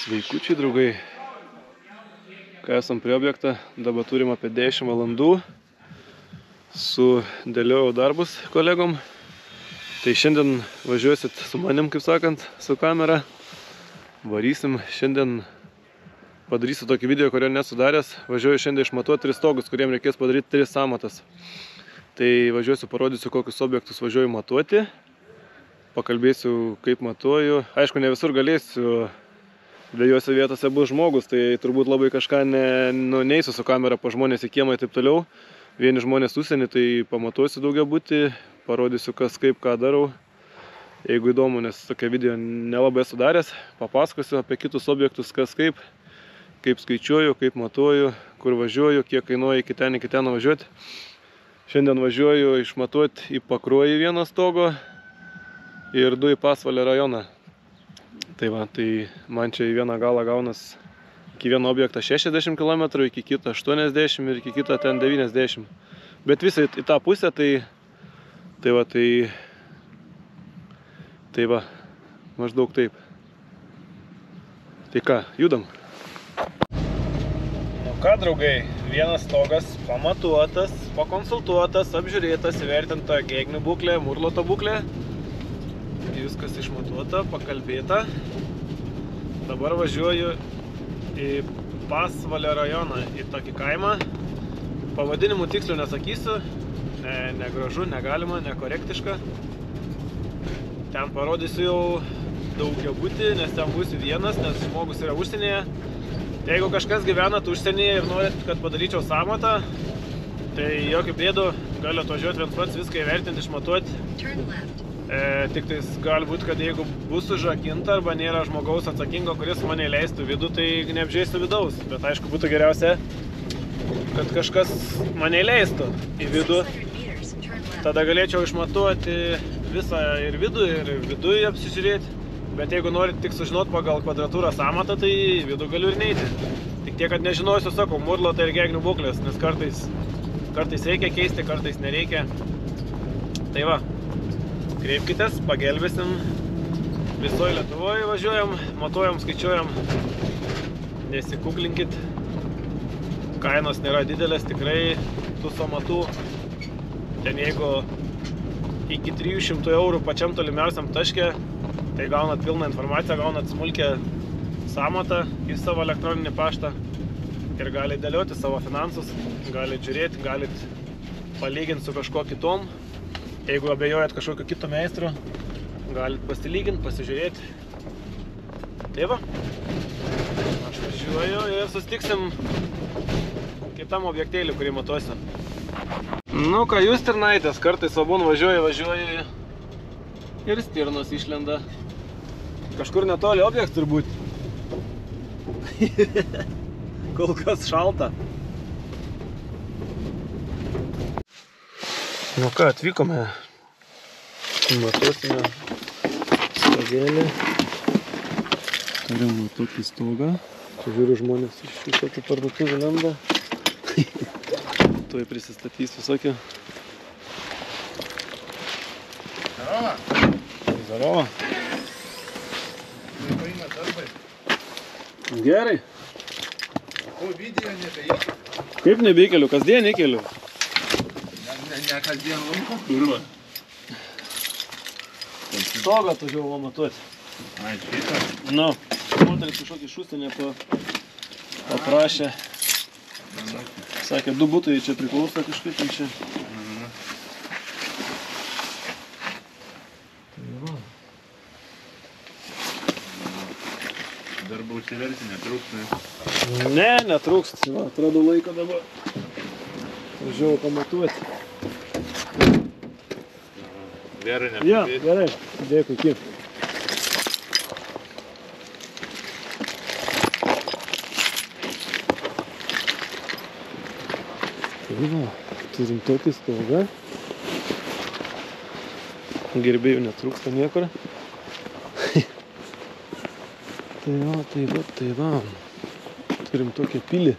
Sveikučiai, draugai. Kai esam prie objektą, dabar turim apie 10 valandų. Sudėliojau darbus kolegom. Tai šiandien važiuosit su manim, kaip sakant, su kamera. Varysim. Šiandien padarysiu tokį video, kurio nesudaręs. Važiuoju šiandien išmatuoti 3 stogus, kuriem reikės padaryti 3 sąmatas. Tai važiuosiu, parodysiu, kokius objektus važiuoju matuoti. Pakalbėsiu, kaip matuoju. Aišku, ne visur galėsiu. Dviejose vietose bus žmogus, tai turbūt labai kažką neisiu su kamera po žmonės į kiemą ir taip toliau. Vieni žmonės užsienį, tai pamatuosiu daugiabutį, parodysiu, kas kaip ką darau. Jeigu įdomu, nes tokia video nelabai esu daręs, papasakosiu apie kitus objektus, kas kaip skaičiuoju, kaip matuoju, kur važiuoju, kiek kainuoja iki ten važiuoti. Šiandien važiuoju išmatuoti į Pakruojį vieną stogo ir 2 į Pasvalio rajoną. Tai va, tai man čia į vieną galą gaunas iki vieno objekto 60 km, iki kito 80 ir iki kito ten 90. Bet visai į tą pusę, tai va, maždaug taip. Tai ką, judam. Nu ką, draugai, vienas stogas pamatuotas, pakonsultuotas, apžiūrėtas, įvertinta gėgnių būklė, murloto būklė. Viskas išmatuota, pakalbėta. Dabar važiuoju į Pasvalio rajoną, į tokį kaimą. Pavadinimų tikslių nesakysiu, negražu, negalima, nekorektiška. Ten parodysiu jau daugiabutį, nes ten būsiu vienas, nes žmogus yra užsienyje. Tai jeigu kažkas gyvenat užsienyje ir norit, kad padaryčiau sąmatą, tai jokių bėdų, galiu atvažiuoti viens pats, viską įvertinti, išmatuoti. Tik tais gali būti, kad jeigu bus užrakinta arba nėra žmogaus atsakingo, kuris mane leistų vidų, tai neapžiūrėsiu vidaus. Bet aišku, būtų geriausia, kad kažkas mane leistų į vidų. Tada galėčiau išmatuoti visą ir viduje apsižiūrėti. Bet jeigu norit tik sužinoti pagal kvadratūrą sąmatą, tai į vidų galiu ir neiti. Tik tiek, kad nežinosiu, sakau, murlotą ir gėgnių būklės, nes kartais reikia keisti, kartais nereikia. Tai va. Kreipkitės, pagelbėsim. Visoje Lietuvoje važiuojam, matuojam, skaičiuojam. Nesikuklinkit. Kainos nėra didelės, tikrai tų sąmatų. Ten jeigu iki 300 eurų pačiam tolimiausiam taške, tai gaunat pilną informaciją, gaunat smulkę sąmatą į savo elektroninį paštą ir galite dėlioti savo finansus, galite žiūrėti, galite palyginti su kažkuo kitom. Jeigu abejojat kažkokio kito meistro, galit pasilyginti, pasižiūrėti. Tai va, aš važiuoju ir susitiksim kitam objektėlį, kurį matuosiu. Nu ką, jūs stirnaitės, kartais abun važiuoju ir stirnos išlenda. Kažkur netoli objektas turbūt. Kol kas šalta. Nu ką, atvykome, matuosime stogėlį, turim tokį stogą, čia žiūriu žmonės iš visokių parduotuvių lenda, tuoj prisistatys visokių. Zdarova! Zdarova! Kaip eina darbai? Gerai! O video nebeįkeliu? Kaip nebeįkeliu, kasdien įkeliu. Ne kasdien laiko? Pirma. Stogą atvažiavau matuoti. Ai, šitą? Nu, moteris kažkokį iš užsienio paprašė. Sakė, 2 butai čia priklauso kažkaip čia. Tai va. Darbą užsiverti netrūks, ne? Ne, netrūks. Va, atradau laiko dabar. Važiavau pamatuoti. Gerai, nepapėti? Jo, gerai. Dėkui, kiek. Tai va, turim tokį stogą. Gerbėjų netrūksta niekur. Tai va. Turim tokią pilį.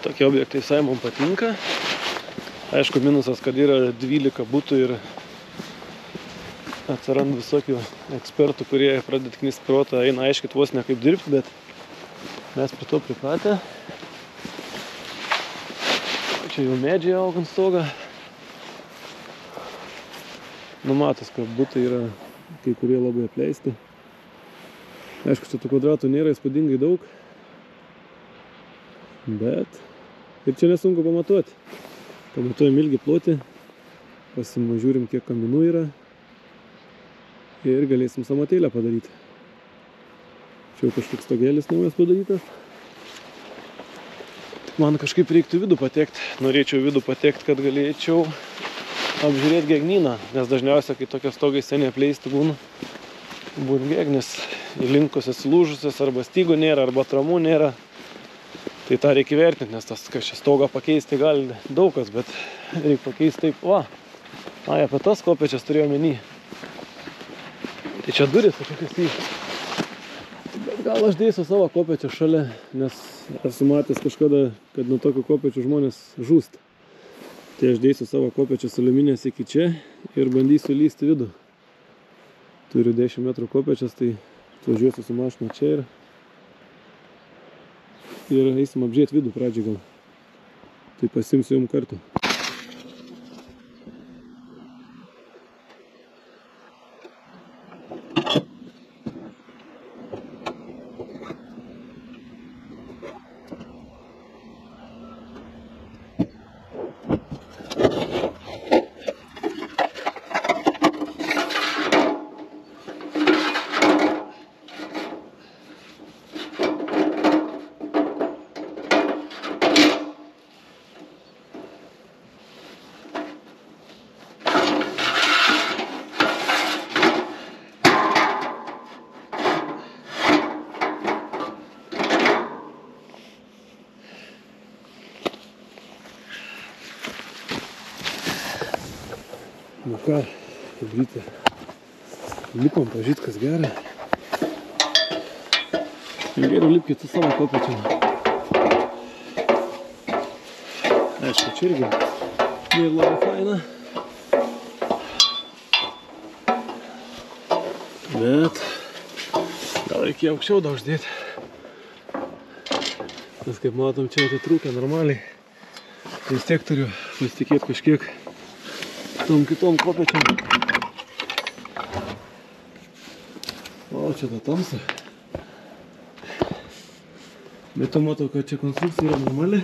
Tokie objektai visai man patinka. Aišku, minusas, kad yra 12 butų ir atsiranda visokių ekspertų, kurie pradeda knist protą, eina aiškit vos ne kaip dirbti, bet mes prie to pripratę. Čia jau medžiai auga ant stogą. Numatos, kad butai yra kai kurie labai apleisti. Aišku, čia tų kvadratų nėra įspūdingai daug, bet ir čia nesunku pamatuoti. Pamatuojam ilgį plotį, pasižiūrim, kiek kaminų yra ir galėsim samatėlę padaryti. Čia jau kažkoks stogelis naujas padarytas. Man kažkaip reiktų vidų patekti. Norėčiau vidų patekti, kad galėčiau apžiūrėti gegnyną, nes dažniausiai, kai tokie stogai seniai apleisti būna gegnis įlinkusios lūžusios, arba stygų nėra, arba tramų nėra. Tai tą reikia vertinti, nes tas, kas čia stogą pakeisti gali daug kas, bet reikia pakeisti taip, va. Ai, apie tas kopėčias turėjau omeny. Tai čia durys kažkokios į. Bet gal aš dėsiu savo kopėčią šalia, nes esu matęs kažkada, kad nuo tokio kopėčių žmonės žūsta. Tai aš dėsiu savo kopėčias aliuminės iki čia ir bandysiu lysti vidų. Turiu 10 metrų kopėčias, tai atvažiuosiu su mašina čia ir eisim apžiūrėti vidų pradžiai gal. Tai pasimsiu jums kartu. Nu ką, padaryti. Lipam pažyti, kas gerai. Geriau lipkit su savo kopėčiam. Aišku, čia irgi nėra labai faina. Bet gal reikia aukščiau dar uždėti. Nes kaip matom, čia atitrūkia normaliai. Vis tiek turiu pasitikėti kažkiek tom kitom kopėčiam. O, čia ta tamsa. Bet to matau, kad čia konstrukcija yra normali.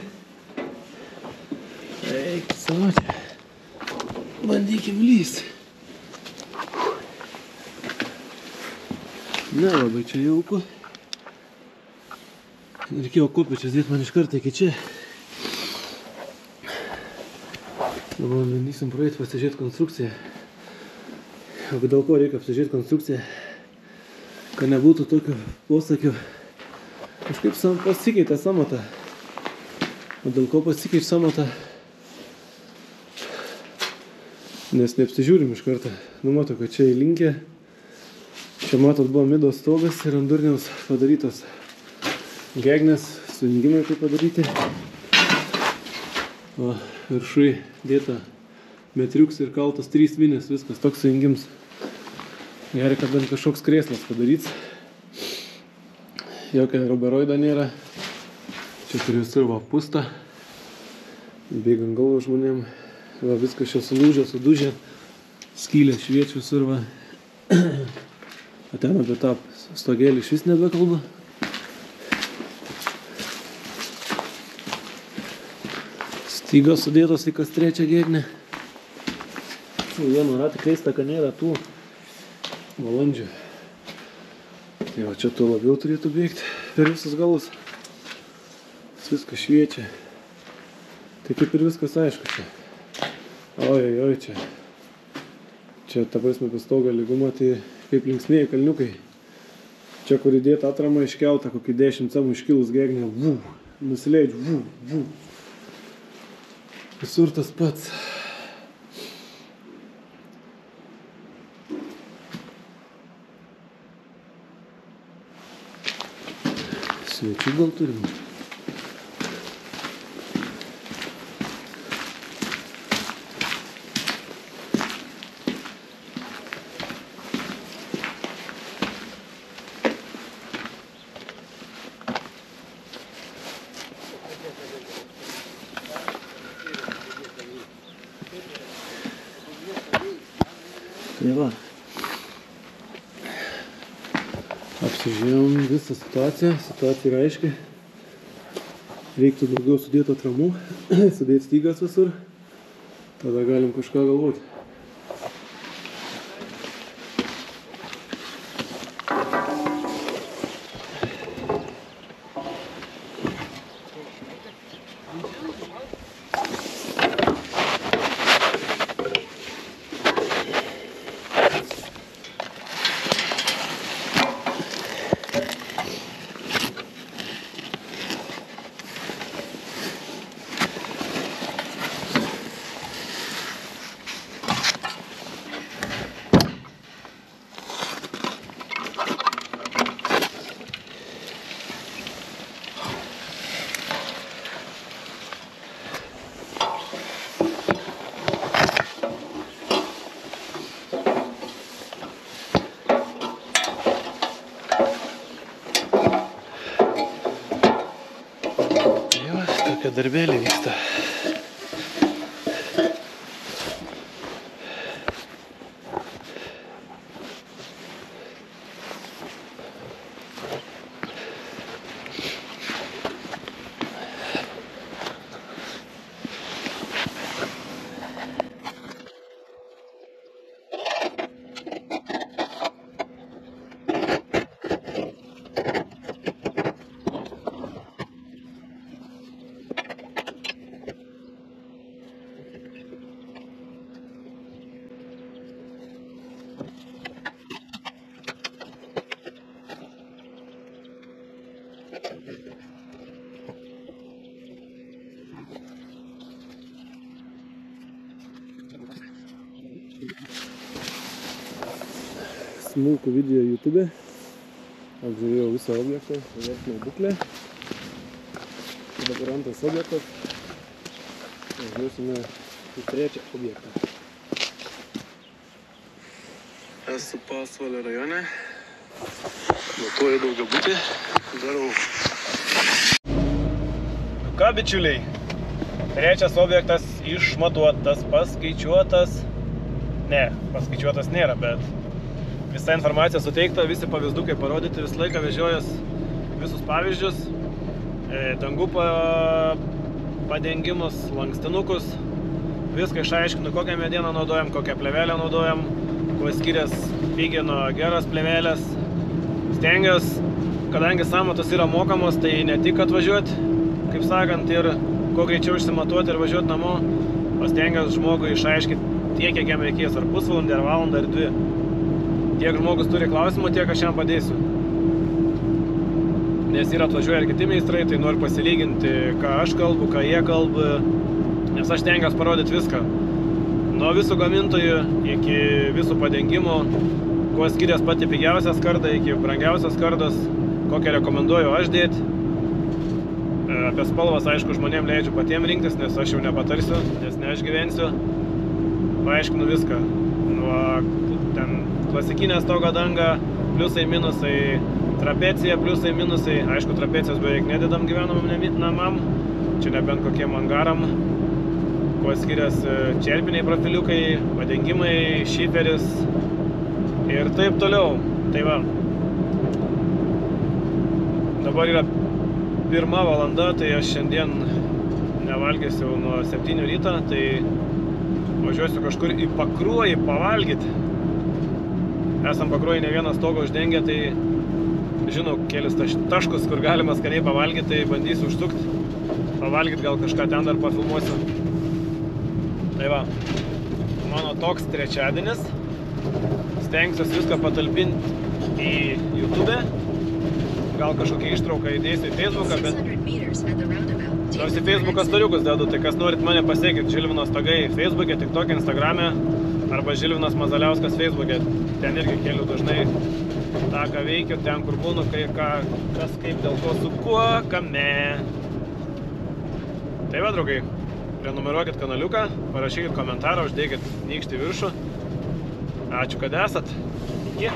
Eik, savo čia. Bandykim lysti. Nelabai čia jauku. Reikėjo kopėčias dėti man iš karto iki čia. Dabar bandysim praeiti pasižiūrėti konstrukciją. O dėl ko reikia pasižiūrėti konstrukciją? Kad nebūtų tokio posakio. Kažkaip pasikeitė samata. O dėl ko pasikeičia samata? Nes neapsižiūrim iš karto. Numatau, kad čia įlinkė. Čia matot buvo midos stogas ir ant durniaus padarytos gegnės, sujungimai kaip padaryti. O viršui dėta metriuks ir kaltas 3 vinės, viskas toks sujungims. Gerai, kad bent kažkoks krėslas padaryts. Jokio ruberoido nėra. Čia turiu visur va pustą. Bėgant galvo žmonėm. Va viskas čia sulūžė, sudužė. Skylė šviečia visur va. O ten apie tą stogelį iš vis nebekalba. Stygos sudėtos į kas trečią gegnę. Vienu ratą keista, kad nėra tų valandžių. Tai va čia to labiau turėtų bėgti per visus galus. Viskas šviečia. Tai kaip ir viskas aišku čia. Oi, čia. Čia, ta prasme, apie stogą lygumą, tai kaip linksmieji kalniukai. Čia, kur įdėta atrama iškelta, kokį 10 cemų iškilus gegnę, nusileidžiu, Visur tas pats. Svečių gal turim. Tai va. Apsižiūrėjom visą situaciją. Situacija yra aiški. Reiktų daugiau sudėti atramų, sudėti stygas visur. Tada galim kažką galvoti. Darbėlė vyksta. Smulkų video YouTube. Apžiūrėjau visą objektą, vertinau būklę. Dabar antras objektas. Važiuosime į trečią objektą. Esu Pasvalio rajone. Matuoju daugiabutį. Darau. Ką, bičiuliai? Trečias objektas išmatuotas, paskaičiuotas. Ne, paskaičiuotas nėra, bet visa informacija suteikta, visi pavyzdukai parodyti, visą laiką vežiojas visus pavyzdžius, dangų padengimus, lankstinukus, viską išaiškinu, kokią medieną naudojam, kokią plėvelę naudojam, kuo skirias pigiai nuo geros plėvelės. Stengiuos, kadangi sąmatos yra mokamos, tai ne tik atvažiuoti, kaip sakant, ir kuo greičiau išsimatuoti ir važiuoti namo, o stengiuos žmogui išaiškinti tiek, kiek jam reikės, ar pusvalandį, ar valandą, ar 2. Tiek žmogus turi klausimų, tiek aš jam padėsiu. Nes yra atvažiuoja ir kiti meistrai, tai noriu pasilyginti, ką aš kalbu, ką jie kalba. Nes aš stengiuosi parodyti viską. Nuo visų gamintojų iki visų padengimų, kuo skirias pati pigiausias karda iki brangiausias kardas, kokią rekomenduoju aš dėti. Apie spalvas, aišku, žmonėm leidžiu patiem rinktis, nes aš jau nepatarsiu, nes ne aš gyvensiu. Paaiškinu viską. Nuo ten klasikinė stogo danga, pliusai, minusai, trapecija, pliusai, minusai. Aišku, trapecijos beveik nededam gyvenamam namam, čia nebent kokiem angaram. Kuo skirias čerpiniai profiliukai, padengimai, šiferis ir taip toliau. Tai va. Dabar yra 1 valanda, tai aš šiandien nevalgysiu nuo 7 ryto, tai važiuosiu kažkur į Pakruojį pavalgyti. Esam Pakruojį ne vieną stogą uždengę, tai žinau kelis taškus, kur galima skaniai pavalgyti, tai bandysiu užsukti, pavalgyti, gal kažką ten dar pafilmuosiu. Tai va, mano toks trečiadienis. Stengsiuosi viską patalpinti į YouTube. Gal kažkokią ištrauką įdėsiu į Facebooką, bet nors į Facebooką storiukus dedu, tai kas norit mane pasiekit, Žilvinas Stogai Facebook'e, TikTok'e, Instagram'e arba Žilvinas Mazaliauskas Facebook'e. Ten irgi keliu dažnai tą, ką veikiu, ten kur būnu, kas kaip dėl ko su kuo, kame. Tai va, draugai, prenumeruokit kanaliuką, parašykit komentarą, uždėkit nykštį viršų. Ačiū, kad esat. Iki.